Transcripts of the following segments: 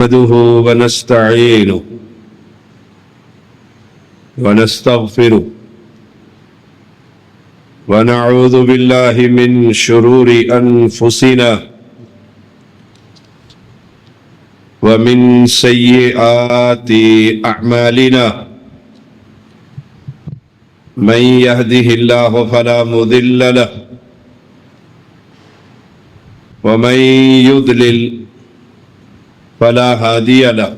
نحمده ونستعينه ونستغفره ونعوذ بالله من شرور أنفسنا ومن سيئات أعمالنا من يهده الله فلا مضل له ومن يضلل فلا هادي له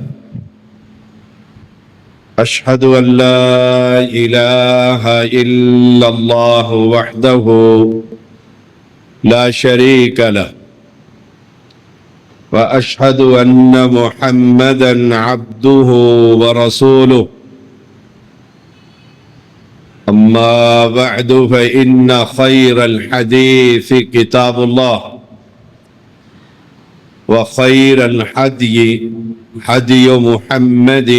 أشهد أن لا إله إلا الله وحده لا شريك له وأشهد أن محمدا عبده ورسوله أما بعد فإن خير الحديث كتاب الله وخير الحدي حدي محمد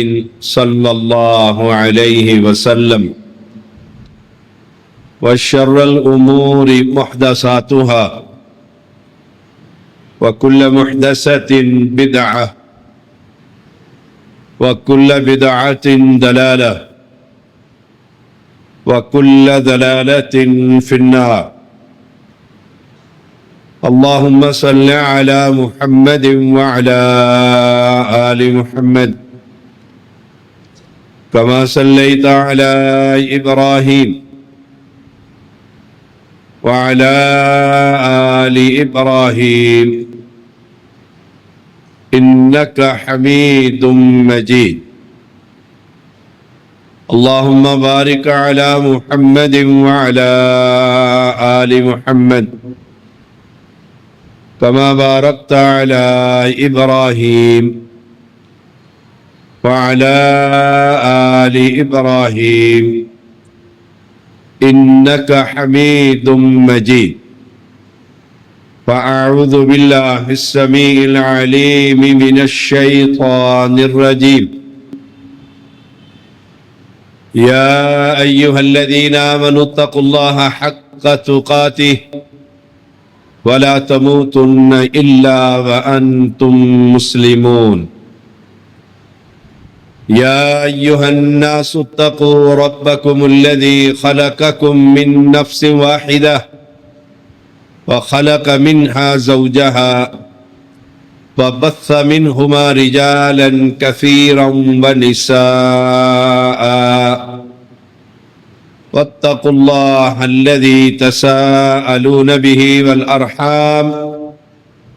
صلى الله عليه وسلم وشر الأمور محدثاتها وكل محدثة بدعة وكل بدعة ضلالة وكل ضلالة في النار. اللهم صل على محمد وعلى آل محمد كما صليت على إبراهيم وعلى آل إبراهيم إنك حميد مجيد. اللهم بارك على محمد وعلى آل محمد كما باركت على إبراهيم وعلى آل إبراهيم إنك حميد مجيد. فأعوذ بالله السميع العليم من الشيطان الرجيم. يا أيها الذين آمنوا اتقوا الله حق تقاته ولا تموتن إلا وأنتم مسلمون. يا أيها الناس اتقوا ربكم الذي خلقكم من نفس واحدة وخلق منها زوجها وبث منهما رجالا كثيرا ونساء واتقوا الله الذي تساءلون به والأرحام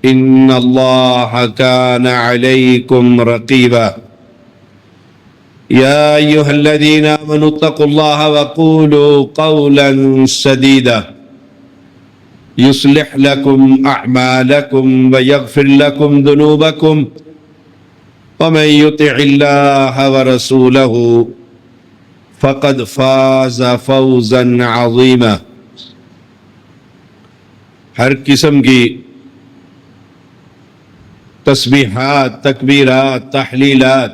إن الله كان عليكم رقيبا. يا أيها الذين آمنوا اتقوا الله وقولوا قولا سديدا يصلح لكم أعمالكم ويغفر لكم ذنوبكم ومن يطع الله ورسوله فقد فاز فوزا عظیما. ہر قسم کی تسبیحات، تکبیرات، تحلیلات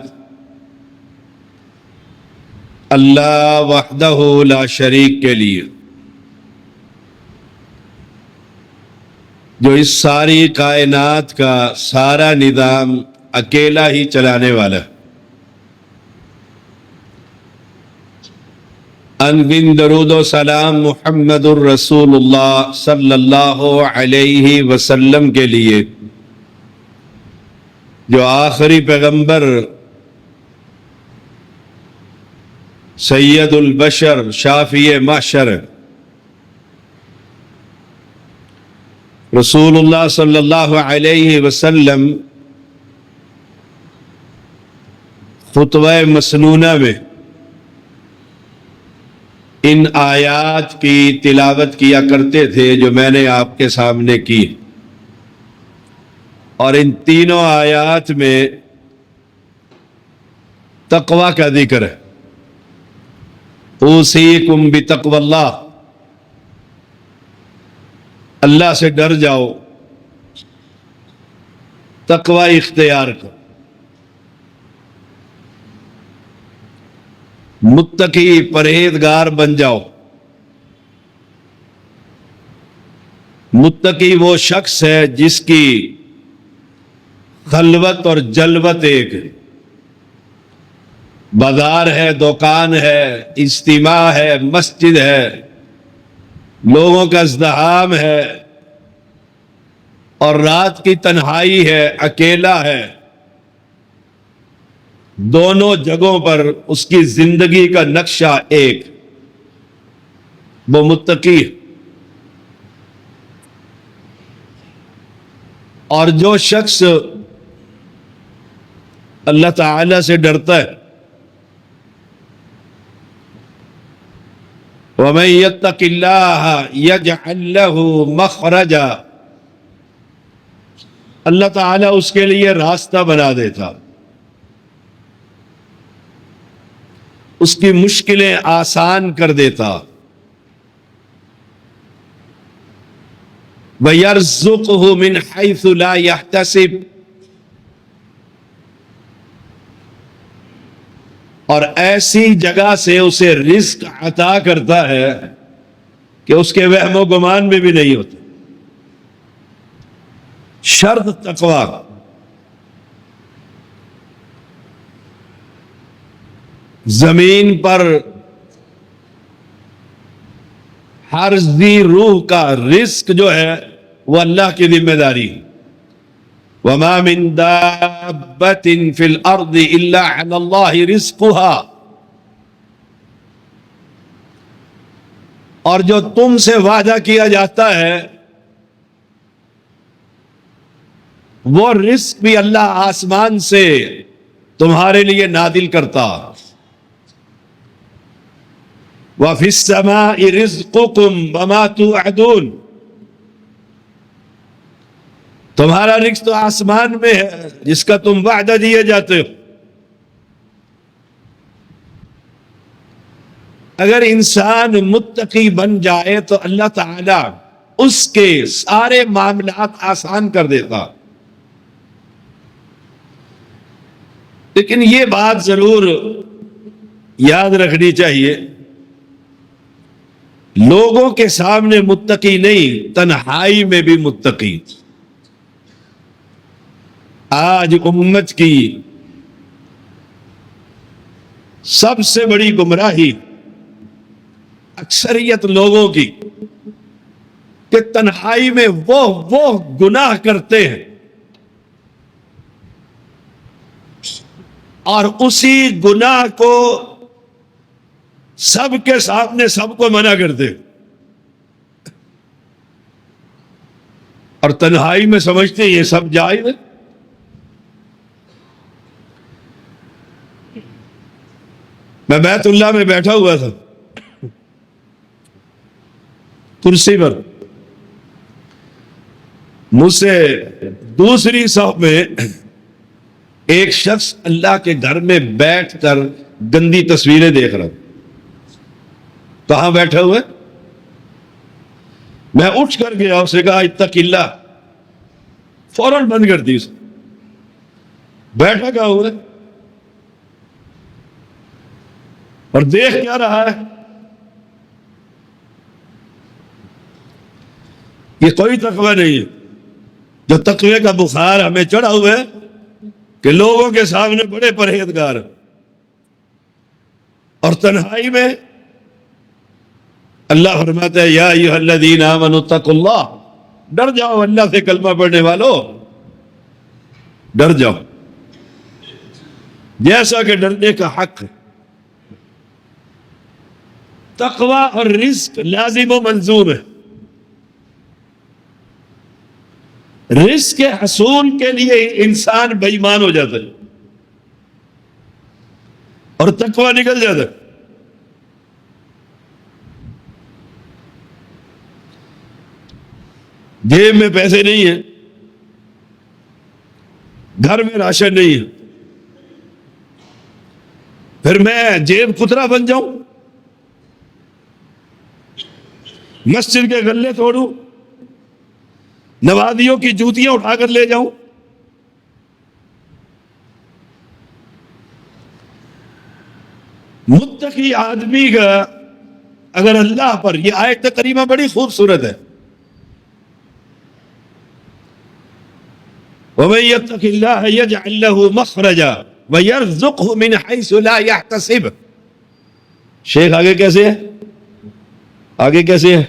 اللہ وحدہ لا شریک کے لیے، جو اس ساری کائنات کا سارا نظام اکیلا ہی چلانے والا ہے. ان درود و سلام محمد الرسول اللہ صلی اللہ علیہ وسلم کے لیے، جو آخری پیغمبر، سید البشر، شافی محشر، رسول اللہ صلی اللہ علیہ وسلم خطبہ مسنونہ میں ان آیات کی تلاوت کیا کرتے تھے جو میں نے آپ کے سامنے کی، اور ان تینوں آیات میں تقوی کا ذکر ہے. اوصیکم بتقوی اللہ، اللہ سے ڈر جاؤ، تقوی اختیار کرو. متقی پرہیزگار بن جاؤ. متقی وہ شخص ہے جس کی خلوت اور جلوت ایک، بازار ہے، دکان ہے، اجتماع ہے، مسجد ہے، لوگوں کا ازدحام ہے، اور رات کی تنہائی ہے، اکیلا ہے، دونوں جگہوں پر اس کی زندگی کا نقشہ ایک، وہ متقی ہے۔ اور جو شخص اللہ تعالی سے ڈرتا ہے، وَمَن يَتَّقِ اللَّهَ يَجْعَل لَّهُ مَخْرَجًا، اللہ تعالیٰ اس کے لیے راستہ بنا دیتا، اس کی مشکلیں آسان کر دیتا، وَيَرْزُقْهُ مِنْ حَيْثُ لَا يَحْتَسِبُ، اور ایسی جگہ سے اسے رزق عطا کرتا ہے کہ اس کے وہم و گمان میں بھی نہیں ہوتا۔ شرط تقویٰ، زمین پر ہر ذی روح کا رزق جو ہے وہ اللہ کی ذمہ داری ہے۔ وَمَا مِن دَابَّةٍ فِي الْأَرْضِ إِلَّا عَلَى اللَّهِ رِزْقُهَا، اور جو تم سے وعدہ کیا جاتا ہے وہ رزق بھی اللہ آسمان سے تمہارے لیے نازل کرتا۔ وَفِي السَّمَاءِ رِزْقُكُمْ وَمَا تُوعَدُونَ، تمہارا رزق تو آسمان میں ہے جس کا تم وعدہ دیے جاتے ہو۔ اگر انسان متقی بن جائے تو اللہ تعالی اس کے سارے معاملات آسان کر دیتا۔ لیکن یہ بات ضرور یاد رکھنی چاہیے، لوگوں کے سامنے متقی نہیں، تنہائی میں بھی متقی۔ آج امت کی سب سے بڑی گمراہی اکثریت لوگوں کی کہ تنہائی میں وہ گناہ کرتے ہیں اور اسی گناہ کو سب کے سامنے سب کو منع کرتے ہیں، اور تنہائی میں سمجھتے ہیں یہ سب جائز ہے۔ میں بیت اللہ میں بیٹھا ہوا تھا کرسی پر، مجھ سے دوسری صف میں ایک شخص اللہ کے گھر میں بیٹھ کر گندی تصویریں دیکھ رہا، کہاں بیٹھے ہوئے؟ میں اٹھ کر گیا، اسے کہا اتق اللہ، فوراً بند کر دی۔ بیٹھا کہاں ہوا ہے اور دیکھ کیا رہا ہے؟ یہ کوئی تقوی نہیں ہے۔ جو تقوی کا بخار ہمیں چڑھا ہوا ہے کہ لوگوں کے سامنے بڑے پرہیزگار اور تنہائی میں اللہ فرماتا ہے یا ایھا الذین آمنوا اتقوا اللہ، ڈر جاؤ اللہ سے، کلمہ پڑھنے والوں ڈر جاؤ، جیسا کہ ڈرنے کا حق ہے۔ تقوی اور رزق لازم و منظور ہے۔ رزق کے حصول کے لیے انسان بے ایمان ہو جاتا ہے اور تقوی نکل جاتا ہے۔ جیب میں پیسے نہیں ہیں، گھر میں راشن نہیں ہے، پھر میں جیب کترا بن جاؤں، مسجد کے غلے توڑوں، نوادیوں کی جوتیاں اٹھا کر لے جاؤں؟ متقی آدمی کا اگر اللہ پر، یہ آیت کریمہ بڑی خوبصورت ہے، ومن يتق الله يجعل له مخرجا ويرزقه من حيث لا يحتسب. شیخ آگے کیسے ہے؟ آگے کیسے ہے؟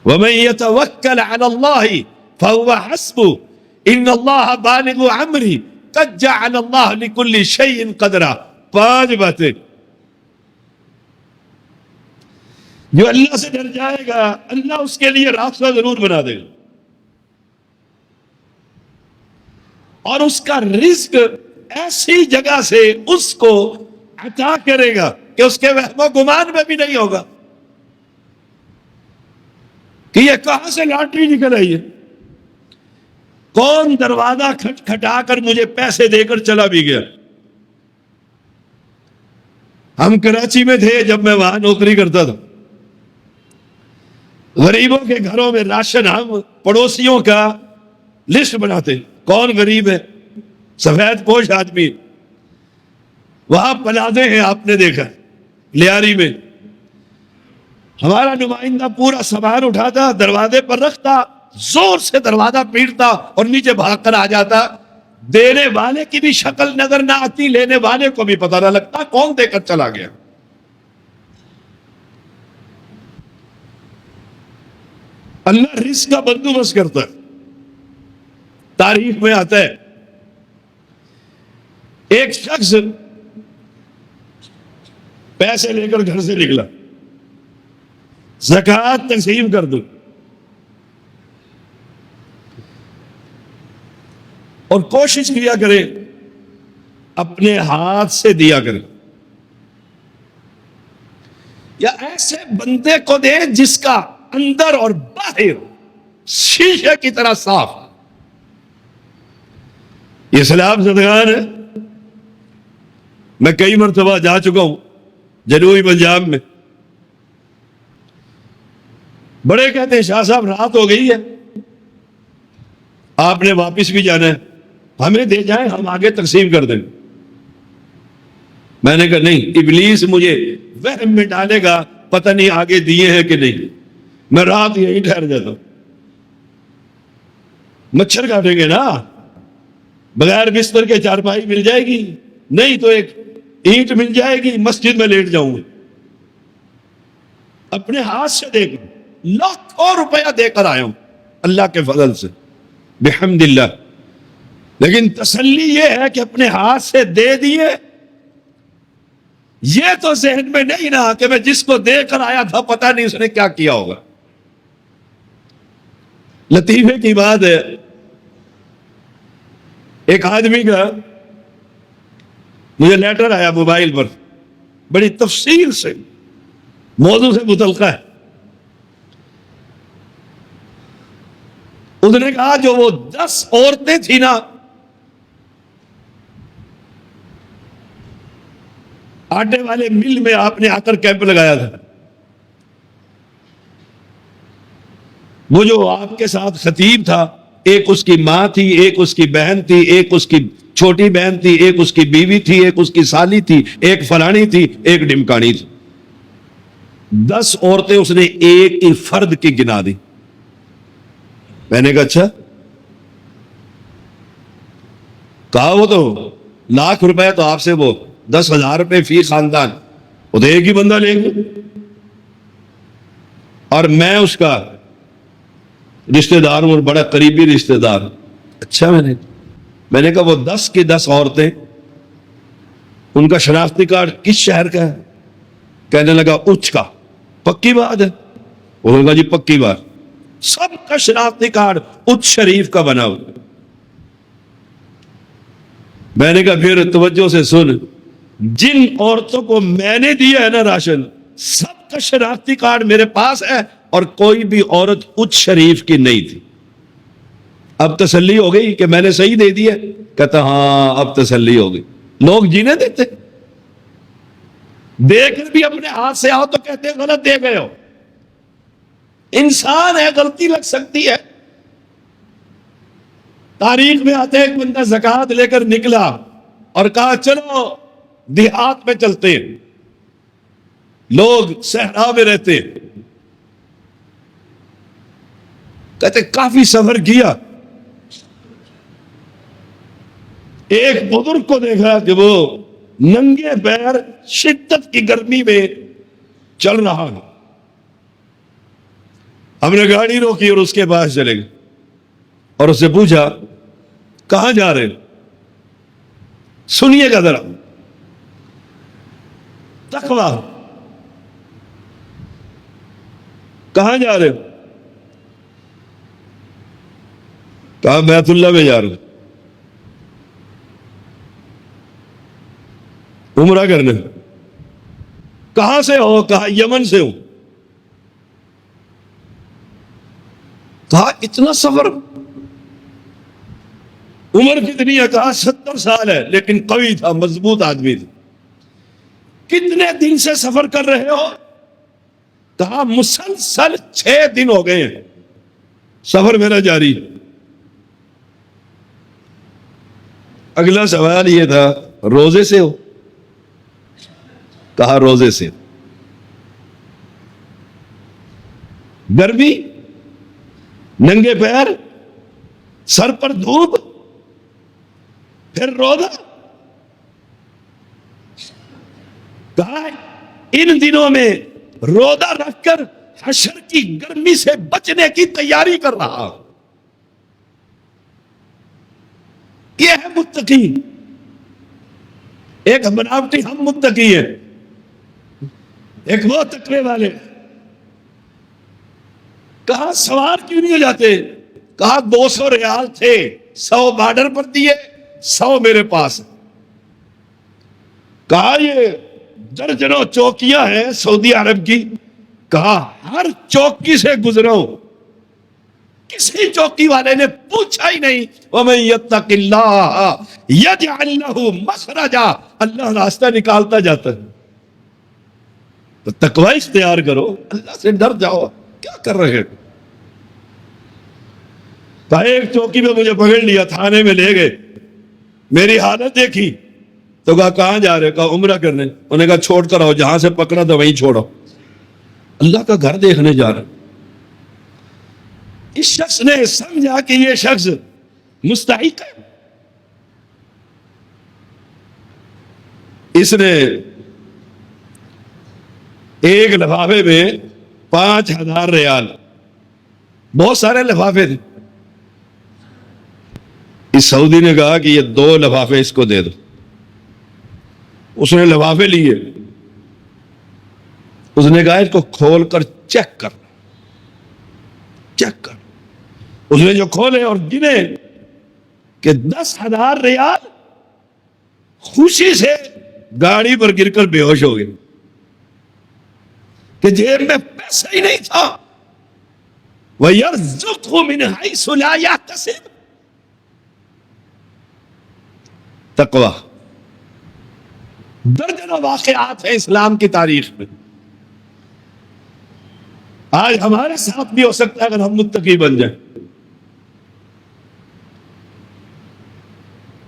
ومن يتوکل على الله فهو حسبه ان اللہ بالغ امرہ قد جعل اللہ لكل شيء قدرا. 5 باتیں. جو اللہ سے ڈر جائے گا اللہ اس کے لیے راستہ ضرور بنا دے گا، اور اس کا رزق ایسی جگہ سے اس کو عطا کرے گا کہ اس کے وہم و گمان میں بھی نہیں ہوگا کہ یہ کہاں سے لاٹری نکل آئی ہے، کون دروازہ کھٹکھٹا کر مجھے پیسے دے کر چلا بھی گیا. ہم کراچی میں تھے جب میں وہاں نوکری کرتا تھا. غریبوں کے گھروں میں راشن ہم پڑوسیوں کا لسٹ بناتے، کون غریب ہے، سفید پوش آدمی. وہاں پلازے ہیں، آپ نے دیکھا لیاری میں، ہمارا نمائندہ پورا سامان اٹھاتا، دروازے پر رکھتا، زور سے دروازہ پیٹتا اور نیچے بھاگ کر آ جاتا. دینے والے کی بھی شکل نظر نہ آتی، لینے والے کو بھی پتہ نہ لگتا کون دے کر چلا گیا. اللہ رزق کا بندوبست کرتا ہے. تاریخ میں آتا ہے ایک شخص پیسے لے کر گھر سے نکلا، زکوٰۃ تقسیم کر دو، اور کوشش کیا کرے اپنے ہاتھ سے دیا کرے، یا ایسے بندے کو دے جس کا اندر اور باہر شیشے کی طرح صاف. یہ سلام زدگان ہے. میں کئی مرتبہ جا چکا ہوں جنوبی پنجاب میں. بڑے کہتے ہیں شاہ صاحب رات ہو گئی ہے، آپ نے واپس بھی جانا ہے، ہمیں دے جائیں، ہم آگے تقسیم کر دیں. میں نے کہا نہیں، ابلیس مجھے وہم میں ڈالے گا پتہ نہیں آگے دیے ہیں کہ نہیں، میں رات یہی ٹھہر جاتا ہوں. مچھر کاٹیں گے نا، بغیر بستر کے چارپائی مل جائے گی، نہیں تو ایک اینٹ مل جائے گی، مسجد میں لیٹ جاؤں گا. اپنے ہاتھ سے دے کر لاکھوں روپیہ دے کر آیا ہوں اللہ کے فضل سے بحمد اللہ. لیکن تسلی یہ ہے کہ اپنے ہاتھ سے دے دیے، یہ تو ذہن میں نہیں رہا کہ میں جس کو دے کر آیا تھا پتہ نہیں اس نے کیا کیا ہوگا. لطیفے کی بات ہے، ایک آدمی کا مجھے لیٹر آیا موبائل پر، بڑی تفصیل سے موضوع سے متعلقہ ہے. اس نے کہا جو وہ 10 عورتیں تھیں نا، آٹے والے مل میں آپ نے آ کر کیمپ لگایا تھا، وہ جو آپ کے ساتھ خطیب تھا، ایک اس کی ماں تھی، ایک اس کی بہن تھی، ایک اس کی چھوٹی بہن تھی، ایک اس کی بیوی تھی، ایک اس کی سالی تھی، ایک فلانی تھی، ایک ڈمکانی تھی. 10 عورتیں اس نے ایک ہی فرد کی گنا دی. میں نے کہا اچھا، کہا وہ تو لاکھ روپے تو آپ سے وہ 10,000 روپے فی خاندان، وہ تو ایک ہی بندہ لے گا، اور میں اس کا رشتہ دار ہوں، بڑا قریبی رشتہ دار. اچھا، میں نے کہا وہ 10 کی 10 عورتیں، ان کا شناختی کارڈ کس شہر کا ہے؟ کہنے لگا اچ کا. پکی بات ہے؟ انہوں نے کہا جی پکی بات. سب کا شناختی کارڈ اچ شریف کا بنا ہوا. میں نے کہا پھر توجہ سے سن، جن عورتوں کو میں نے دیا ہے نا راشن، سب کا شناختی کارڈ میرے پاس ہے، اور کوئی بھی عورت اچ شریف کی نہیں تھی. اب تسلی ہو گئی کہ میں نے صحیح دے دیا؟ کہتا ہاں اب تسلی ہو گئی. لوگ جینے دیتے، دے کر بھی اپنے ہاتھ سے آؤ تو کہتے ہیں غلط دے گئے ہو. انسان ہے، غلطی لگ سکتی ہے. تاریخ میں آتے ایک بندہ زکوٰۃ لے کر نکلا اور کہا چلو دیہات میں چلتے ہیں، لوگ صحرا میں رہتے. کہتے کافی سفر کیا، ایک بزرگ کو دیکھا کہ وہ ننگے پیر شدت کی گرمی میں چل رہا ہے. ہم نے گاڑی روکی اور اس کے پاس چلے گئے اور اس سے پوچھا کہاں جا رہے؟ سنیے گا ذرا تقویٰ. کہاں جا رہے ہو؟ کہا بیت اللہ میں جا رہے ہو. عمرہ کرنے. کہاں سے ہو؟ کہا یمن سے ہوں. کہا اتنا سفر؟ عمر کتنی ہے؟ کہا 70 سال ہے، لیکن قوی تھا، مضبوط آدمی تھا. کتنے دن سے سفر کر رہے ہو؟ کہا مسلسل 6 دن ہو گئے ہیں، سفر میرا جاری. اگلا سوال یہ تھا روزے سے ہو؟ کہا روزے سے. گرمی، ننگے پیر، سر پر دھوپ، پھر روزہ. کہا ان دنوں میں روزہ رکھ کر حشر کی گرمی سے بچنے کی تیاری کر رہا. یہ ہے متقی. ایک بناوٹی ہم متقی ہیں، ایک وہ تقوی والے. کہا سوار کیوں نہیں ہو جاتے؟ کہا 200 ریال تھے، 100 بارڈر پر دیے، 100 میرے پاس. کہا یہ درجنوں چوکیاں ہیں سعودی عرب کی. کہا ہر چوکی سے گزرو، کسی چوکی والے نے پوچھا ہی نہیں وَمَن يَتَّقِ اللَّهَ يَجْعَلْ لَهُ مَخْرَجًا. اللہ راستہ نکالتا جاتا ہے. تو تقوی اختیار کرو، اللہ سے ڈر جاؤ. کیا کر رہے ہو؟ کہا ایک چوکی میں مجھے پکڑ لیا، تھانے میں لے گئے، میری حالت دیکھی تو کہا کہاں جا رہے؟ کہا عمرہ کرنے. انہوں نے کہا چھوڑ کر آؤ، جہاں سے پکڑا تو وہیں چھوڑو. اللہ کا گھر دیکھنے جا رہا. اس شخص نے سمجھا کہ یہ شخص مستحق ہے. اس نے ایک لفافے میں 5000 ریال، بہت سارے لفافے تھے. اس سعودی نے کہا کہ یہ 2 لفافے اس کو دے دو. اس نے لفافے لیے، اس نے کہا اس کو کھول کر چیک کر. اس نے جو کھولے اور گنے کہ 10,000 ریال خوشی سے گاڑی پر گر کر بے ہوش ہو گئے کہ جیب میں پیسہ ہی نہیں تھا. وَيَرْزُقْهُ مِنْ حَيْثُ لَا يَحْتَسِبُ. تقویٰ. درجنوں واقعات ہیں اسلام کی تاریخ میں. آج ہمارے ساتھ بھی ہو سکتا ہے اگر ہم متقی بن جائیں.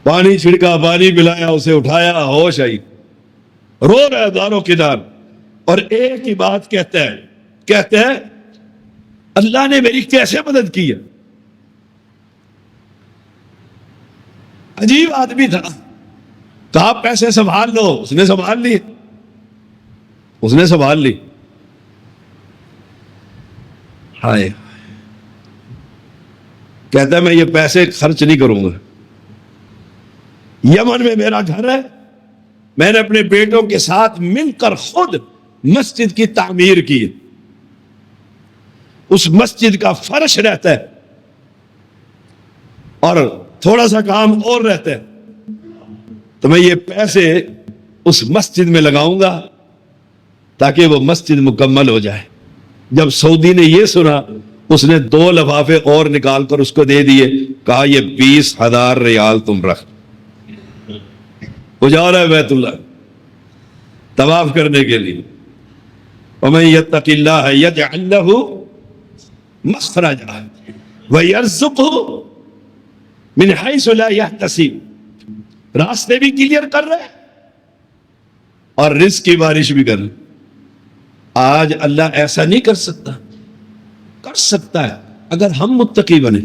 پانی چھڑکا، پانی پلایا، اسے اٹھایا، ہوش آئی، رو رہا ہے دارو کدار، اور ایک ہی بات کہتے ہیں اللہ نے میری کیسے مدد کی ہے. عجیب آدمی تھا. کہا پیسے سنبھال لو. اس نے سنبھال لی. ہائے، کہتا ہے میں یہ پیسے خرچ نہیں کروں گا. یمن میں میرا گھر ہے، میں نے اپنے بیٹوں کے ساتھ مل کر خود مسجد کی تعمیر کی. اس مسجد کا فرش رہتا ہے اور تھوڑا سا کام اور رہتا ہے، تو میں یہ پیسے اس مسجد میں لگاؤں گا تاکہ وہ مسجد مکمل ہو جائے. جب سعودی نے یہ سنا، اس نے 2 لفافے اور نکال کر اس کو دے دیے. کہا یہ 20,000 ریال تم رکھ. وہ جا رہا ہے بیت اللہ طواف کرنے کے لیے. وَمَن يَتَّقِ اللَّهَ يَجْعَلْ لَهُ مَخْرَجًا وَيَرْزُقْهُ مِنْ حَيْثُ لَا يَحْتَسِبُ. راستے بھی کلیئر کر رہے اور رزق کی بارش بھی کر رہے. آج اللہ ایسا نہیں کر سکتا؟ کر سکتا ہے اگر ہم متقی بنے،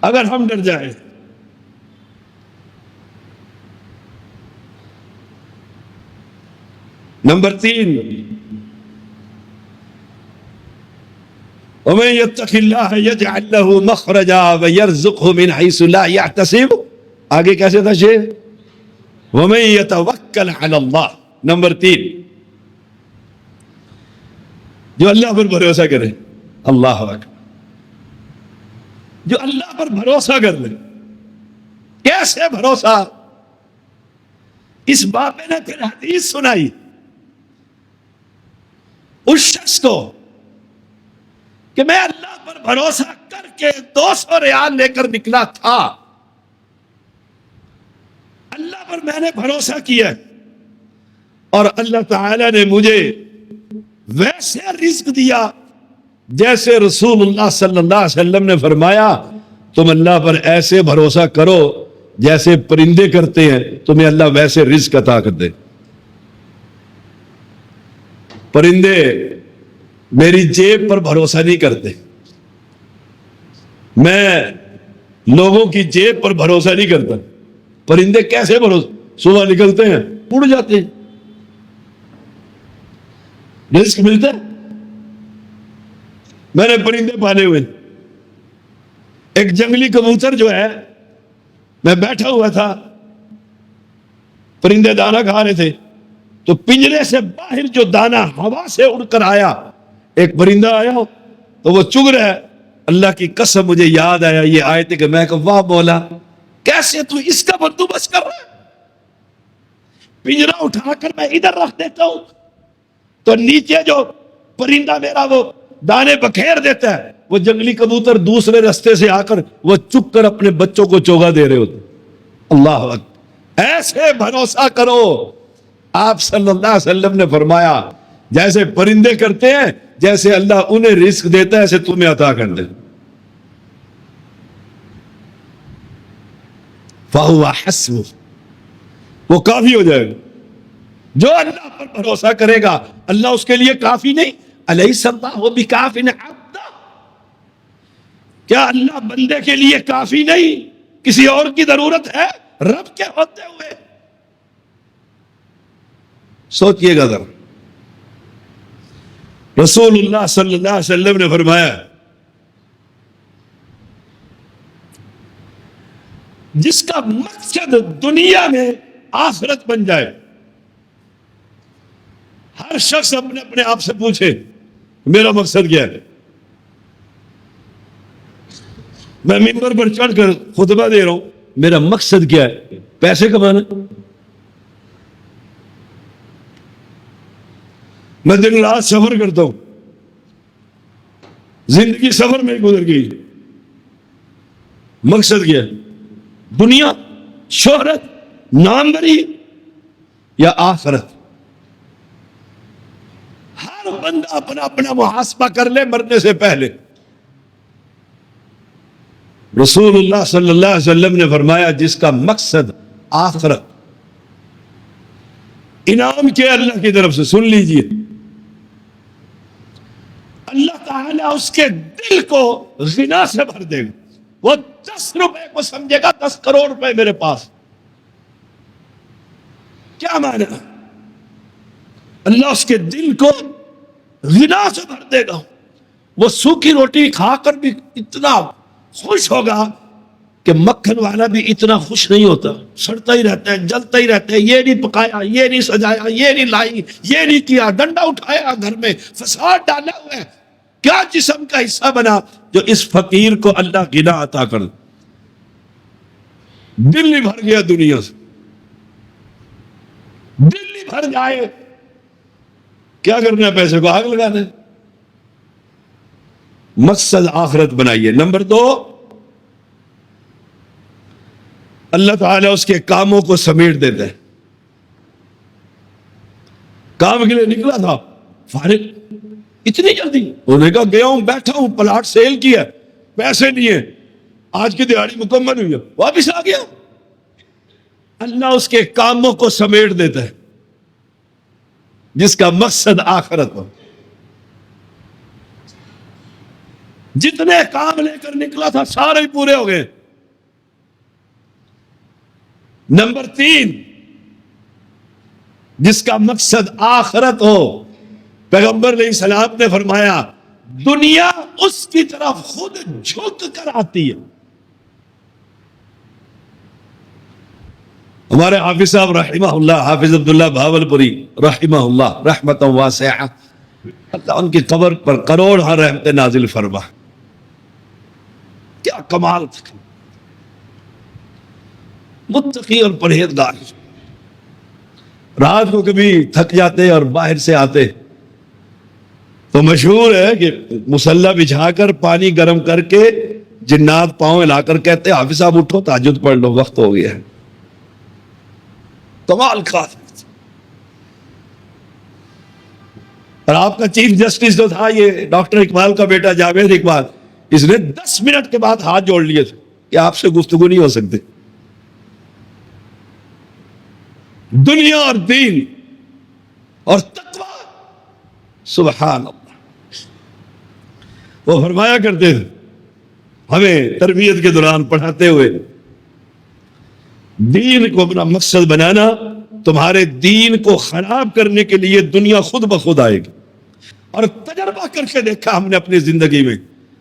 اگر ہم ڈر جائیں. نمبر 3، ومن يتق الله يجعل له مخرجا ويرزقه من حيث لا يحتسب. آگے کیسے تھا شعر؟ ومن يتوکل علی اللہ. نمبر 3، جو اللہ پر بھروسہ کرے. اللہ اکبر. جو اللہ پر بھروسہ کر لے. کیسے بھروسہ؟ اس باب میں نے پھر حدیث سنائی اس شخص کو کہ میں اللہ پر بھروسہ کر کے 200 ریال لے کر نکلا تھا. اللہ پر میں نے بھروسہ کیا اور اللہ تعالی نے مجھے ویسے رزق دیا جیسے رسول اللہ صلی اللہ علیہ وسلم نے فرمایا تم اللہ پر ایسے بھروسہ کرو جیسے پرندے کرتے ہیں، تمہیں اللہ ویسے رزق عطا کر دے. پرندے میری جیب پر بھروسہ نہیں کرتے، میں لوگوں کی جیب پر بھروسہ نہیں کرتا. پرندے کیسے بھروسہ؟ صبح نکلتے ہیں اڑ جاتے ہیں، رزق ملتا ہے. میں نے پرندے پالے ہوئے. ایک جنگلی کبوتر جو ہے، میں بیٹھا ہوا تھا، پرندے دانہ کھا رہے تھے تو پنجرے سے باہر جو دانہ ہوا سے اڑ کر آیا، ایک پرندہ آیا تو وہ چگ رہا ہے. اللہ کی قسم مجھے یاد آیا یہ آیت کہ میں کہا واہ مولا کیسے تو اس کا بندوبست کر رہا ہے. پنجرا اٹھا کر میں ادھر رکھ دیتا ہوں تو نیچے جو پرندہ میرا وہ دانے بکھیر دیتا ہے، وہ جنگلی کبوتر دوسرے رستے سے آ کر وہ چک کر اپنے بچوں کو چوگا دے رہے ہوتے. اللہ اکبر. ایسے بھروسہ کرو. آپ صلی اللہ علیہ وسلم نے فرمایا جیسے پرندے کرتے ہیں، جیسے اللہ انہیں رزق دیتا ہے ایسے تمہیں عطا کر دے. فَهُوَ حَسْبُهُ. وہ کافی ہو جائے گا. جو اللہ پر بھروسہ کرے گا اللہ اس کے لیے کافی نہیں. أَلَيْسَ اللَّهُ بِكَافٍ عَبْدًا. کیا اللہ بندے کے لیے کافی نہیں؟ کسی اور کی ضرورت ہے رب کے ہوتے ہوئے؟ سوچئے گا ذرا. رسول اللہ صلی اللہ علیہ وسلم نے فرمایا جس کا مقصد دنیا میں آخرت بن جائے. ہر شخص اپنے اپنے آپ سے پوچھے میرا مقصد کیا ہے. میں ممبر پر چڑھ کر خطبہ دے رہا ہوں، میرا مقصد کیا ہے؟ پیسے کمانا. میں دن رات سفر کرتا ہوں، زندگی سفر میں گزر گئی. مقصد کیا ہے؟ دنیا، شہرت، ناموری یا آخرت؟ ہر بندہ اپنا اپنا محاسبہ کر لے مرنے سے پہلے. رسول اللہ صلی اللہ علیہ وسلم نے فرمایا جس کا مقصد آخرت، انعام کے اللہ کی طرف سے سن لیجئے، اللہ تعالیٰ اس کے دل کو غنا سے بھر دے گا. وہ 10 روپے کو سمجھے گا 10 کروڑ روپے میرے پاس. کیا معنی؟ اللہ اس کے دل کو غنا سے بھر دے گا. وہ سوکھی روٹی کھا کر بھی اتنا خوش ہوگا کہ مکھن والا بھی اتنا خوش نہیں ہوتا. سڑتا ہی رہتا ہے، جلتا ہی رہتا ہے. یہ نہیں پکایا، یہ نہیں سجایا، یہ نہیں لائی، یہ نہیں کیا، ڈنڈا اٹھایا، گھر میں فساد ڈالا ہوا ہے. کیا جسم کا حصہ بنا جو اس فقیر کو اللہ غنا عطا کر. دل ہی بھر گیا دنیا سے. دل ہی بھر جائے کیا کرنا ہے؟ پیسے کو آگ لگانا ہے. مقصد آخرت بنائیے. نمبر 2، اللہ تعالیٰ اس کے کاموں کو سمیٹ دیتا ہے. کام کے لیے نکلا تھا فارغ، اتنی جلدی انہوں نے کہا گیا ہوں، بیٹھا ہوں، پلاٹ سیل کیا، پیسے نہیں ہیں، آج کی دیہاڑی مکمل ہوئی ہے، واپس آ گیا. اللہ اس کے کاموں کو سمیٹ دیتا ہے جس کا مقصد آخرت ہو. جتنے کام لے کر نکلا تھا سارے ہی پورے ہو گئے. نمبر 3، جس کا مقصد آخرت ہو. پیغمبر علیہ السلام نے فرمایا دنیا اس کی طرف خود جھک کر آتی ہے. ہمارے حافظ صاحب رحمہ اللہ، حافظ عبداللہ بہاولپوری رحمہ اللہ رحمۃ واسعہ، اللہ ان کی قبر پر کروڑ رحمت نازل فرما. کیا کمال تھا، متقی اور پرہیزگار. رات کو کبھی تھک جاتے اور باہر سے آتے تو مشہور ہے کہ مصلی بچھا کر پانی گرم کر کے جنات پاؤں ہلا کر کہتے حافظ صاحب اٹھو تہجد پڑھ لو، وقت ہو گیا ہے. کمال کا. اور آپ کا چیف جسٹس جو تھا یہ ڈاکٹر اقبال کا بیٹا جاوید اقبال، اس نے 10 منٹ کے بعد ہاتھ جوڑ لیے تھے کہ آپ سے گفتگو نہیں ہو سکتے. دنیا اور دین اور تقوی، سبحان اللہ. وہ فرمایا کرتے تھے ہمیں تربیت کے دوران پڑھاتے ہوئے، دین کو اپنا مقصد بنانا، تمہارے دین کو خراب کرنے کے لیے دنیا خود بخود آئے گی. اور تجربہ کر کے دیکھا ہم نے اپنی زندگی میں،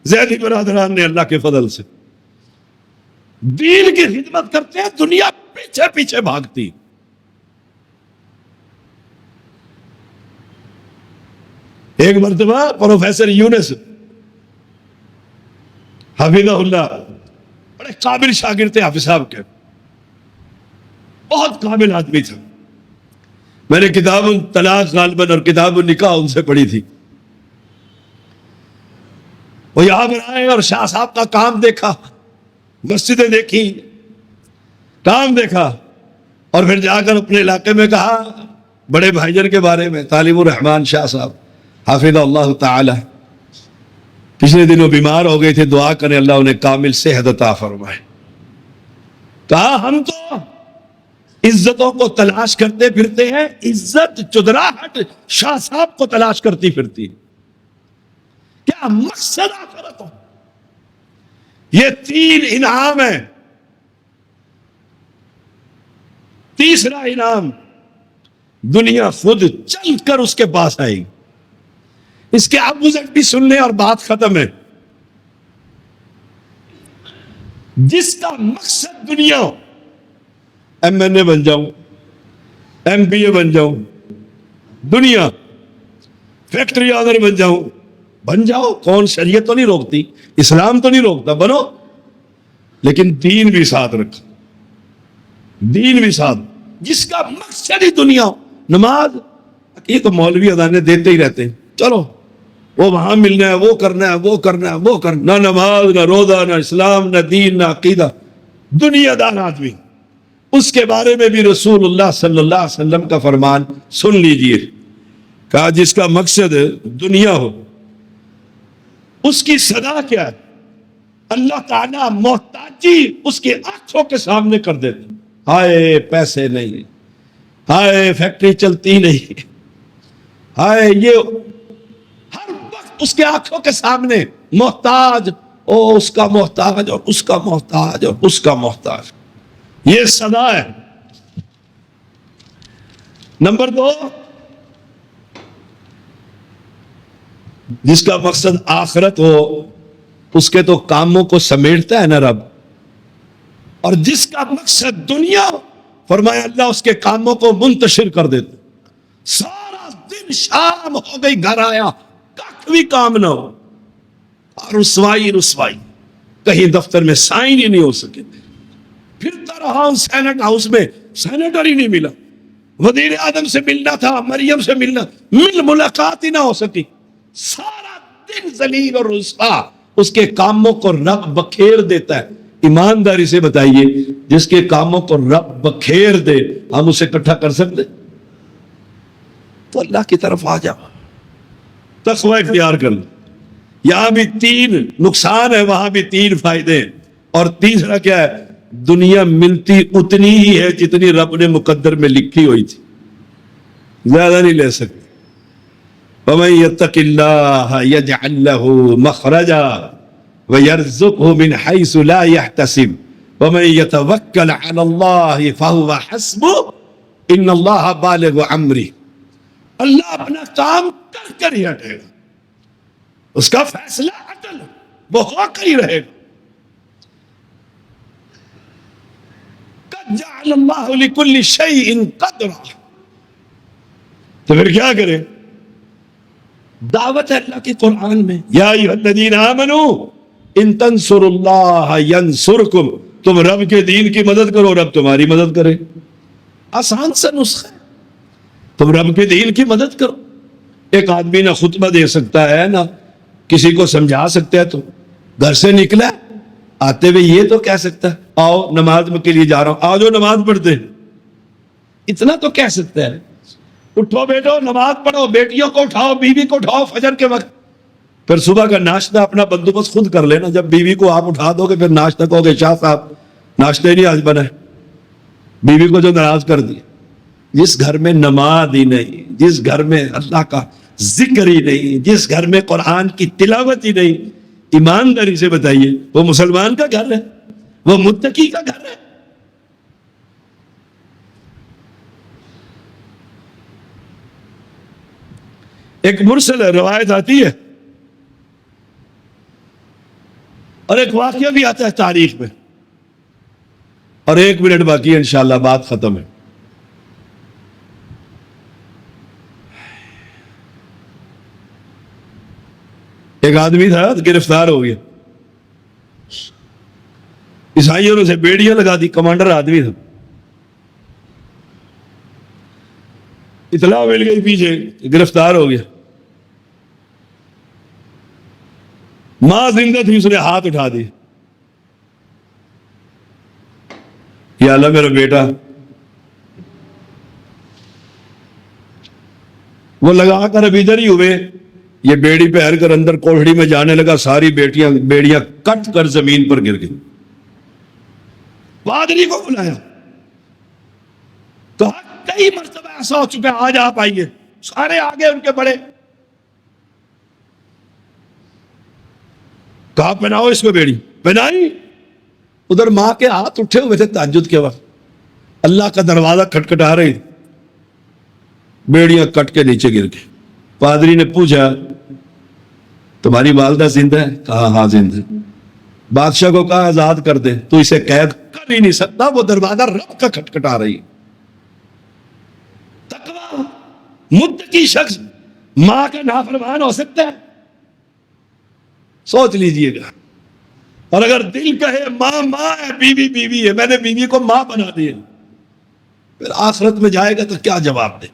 زیدی برادران نے اللہ کے فضل سے دین کی خدمت کرتے ہیں، دنیا پیچھے پیچھے بھاگتی. ایک مرتبہ پروفیسر یونس حفظہ اللہ، بڑے قابل شاگرد تھے حافظ صاحب کے، بہت قابل آدمی تھا. میں نے کتاب الطلاق غالباً اور کتاب النکاح ان سے پڑھی تھی. وہ یہاں پر آئے اور شاہ صاحب کا کام دیکھا، مسجدیں دیکھی، کام دیکھا، اور پھر جا کر اپنے علاقے میں کہا بڑے بھائی جان کے بارے میں، طالب الرحمان شاہ صاحب حافظ اللہ تعالی، پچھلے دنوں بیمار ہو گئے تھے، دعا کریں اللہ انہیں کامل صحت عطا فرمائے. کہا ہم تو عزتوں کو تلاش کرتے پھرتے ہیں، عزت چدراہٹ شاہ صاحب کو تلاش کرتی پھرتی. کیا مقصد آخرت ہو؟ یہ 3 انعام ہے. تیسرا انعام، دنیا خود چل کر اس کے پاس آئے گی. اس کے اپوزٹ بھی سن لیں اور بات ختم ہے. جس کا مقصد دنیا ہو، ایم این اے بن جاؤں، ایم پی اے بن جاؤں، دنیا فیکٹری آنر بن جاؤں، بن جاؤ، کون شریعت تو نہیں روکتی، اسلام تو نہیں روکتا، بنو، لیکن دین بھی ساتھ رکھو، دین بھی ساتھ. جس کا مقصد ہی دنیا ہو. نماز یہ تو مولوی ادانے دیتے ہی رہتے ہیں، چلو وہ وہاں ملنا ہے، وہ کرنا ہے، وہ کرنا ہے، وہ کرنا. نہ نماز، نہ روزہ، نہ اسلام، نہ دین، نہ عقیدہ. دنیا دار آدمی، اس کے بارے میں بھی رسول اللہ صلی اللہ علیہ وسلم کا فرمان سن لیجئے. کہا جس کا مقصد دنیا ہو، اس کی سزا کیا ہے؟ اللہ تعالیٰ محتاجی اس کی آنکھوں کے سامنے کر دیتے. ہائے پیسے نہیں، ہائے فیکٹری چلتی نہیں، ہائے یہ، ہر وقت اس کے آنکھوں کے سامنے محتاج، او اس کا محتاج اور اس کا محتاج اور اس کا محتاج. یہ سزا ہے. نمبر 2، جس کا مقصد آخرت ہو، اس کے تو کاموں کو سمیٹتا ہے نا رب. اور جس کا مقصد دنیا، فرمایا اللہ اس کے کاموں کو منتشر کر دیتے. سارا دن شام ہو گئی، گھر آیا کچھ بھی کام نہ ہو، اور رسوائی رسوائی، کہیں دفتر میں سائن ہی نہیں ہو سکے. پھرتا رہا ہوں سینٹ ہاؤس میں، سینیٹر ہی نہیں ملا. وزیر اعظم سے ملنا تھا، مریم سے ملنا، ملاقات ہی نہ ہو سکی. سارا دن ذلیل اور رسوا. اس کے کاموں کو رب بکھیر دیتا ہے. ایمانداری سے بتائیے، جس کے کاموں کو رب بکھیر دے، ہم اسے اکٹھا کر سکتے؟ تو اللہ کی طرف آ جاؤ، تقوی اختیار کر لو. یہاں بھی 3 نقصان ہے، وہاں بھی 3 فائدے ہیں. اور تیسرا کیا ہے؟ دنیا ملتی اتنی ہی ہے جتنی رب نے مقدر میں لکھی ہوئی تھی، زیادہ نہیں لے سکتے. وَمَن يَتَّقِ اللَّهَ يَجْعَل لَّهُ مَخْرَجًا وَيَرْزُقْهُ مِنْ حَيْثُ لَا يَحْتَسِبُ وَمَن يَتَوَكَّلْ عَلَى اللَّهِ فَهُوَ حَسْبُهُ ان اللہ بالغ امری، اللہ اپنا کام کر کر ہی ہٹے گا، اس کا فیصلہ عدل وہ ہو کر ہی رہے گا۔ قد جعل اللہ لکل شیء قدرا، تو پھر کیا کرے؟ دعوت ہے اللہ کی قرآن میں، یا ایھا الذین آمنوا ان تنصروا اللہ ینصرکم، تم رب کے دین کی مدد کرو رب تمہاری مدد کرے۔ آسان سا نسخہ ہے، تم رب کے دین کی مدد کرو۔ ایک آدمی نہ خطبہ دے سکتا ہے نہ کسی کو سمجھا سکتا ہے، تو گھر سے نکلا آتے ہوئے یہ تو کہہ سکتا ہے آؤ نماز کے لیے جا رہا ہوں، آؤ جو نماز پڑھتے ہیں، اتنا تو کہہ سکتا ہے۔ اٹھو بیٹو نماز پڑھو، بیٹیوں کو اٹھاؤ، بیوی کو اٹھاؤ فجر کے وقت، پھر صبح کا ناشتہ اپنا بندوبست خود کر لینا۔ جب بیوی کو آپ اٹھا دو گے پھر ناشتہ کہو گے شاہ صاحب ناشتہ ہی نہیں آج بنا ہے، بیوی کو جو ناراض کر دیا۔ جس گھر میں نماز ہی نہیں، جس گھر میں اللہ کا ذکر ہی نہیں، جس گھر میں قرآن کی تلاوت ہی نہیں، ایمانداری سے بتائیے وہ مسلمان کا گھر ہے؟ وہ متقی کا گھر ہے؟ ایک مرسل روایت آتی ہے اور ایک واقعہ بھی آتا ہے تاریخ میں، اور 1 منٹ باقی ہے انشاءاللہ بات ختم ہے۔ ایک آدمی تھا گرفتار ہو گیا، عیسائیوں نے اسے بیڑیاں لگا دی، کمانڈر آدمی تھا، اطلاع مل گئی پیچھے گرفتار ہو گیا۔ ماں زندہ تھی، اس نے ہاتھ اٹھا دی، یا اللہ میرا بیٹا، وہ لگا کر اب ادھر ہی ہوئے، یہ بیڑی پہن کر اندر کوٹڑی میں جانے لگا، ساری بیڑیاں کٹ کر زمین پر گر گئی۔ پادری کو بلایا، کہا کئی مرتبہ ایسا ہو چکا ہے، آج آپ آئیے۔ سارے آگے ان کے بڑے، کہا پہناؤ اس کو بیڑی، پہنائی۔ ادھر ماں کے ہاتھ اٹھے ہوئے تھے تہجد کے وقت، اللہ کا دروازہ کھٹکھٹا رہی، بیڑیاں کٹ کے نیچے گر گئی۔ پادری نے پوچھا تمہاری والدہ زندہ ہے؟ کہا ہاں زندہ ہے۔ بادشاہ کو کہا آزاد کر دے، تو اسے قید کر ہی نہیں سکتا، وہ دروازہ رب کا کھٹکھٹا رہی۔ تقویٰ، متقی شخص ماں کا نافرمان ہو سکتا ہے؟ سوچ لیجئے گا۔ اور اگر دل کہے ماں ماں ہے، بیوی بیوی ہے، میں نے بیوی کو ماں بنا دی ہے، پھر آخرت میں جائے گا تو کیا جواب دے؟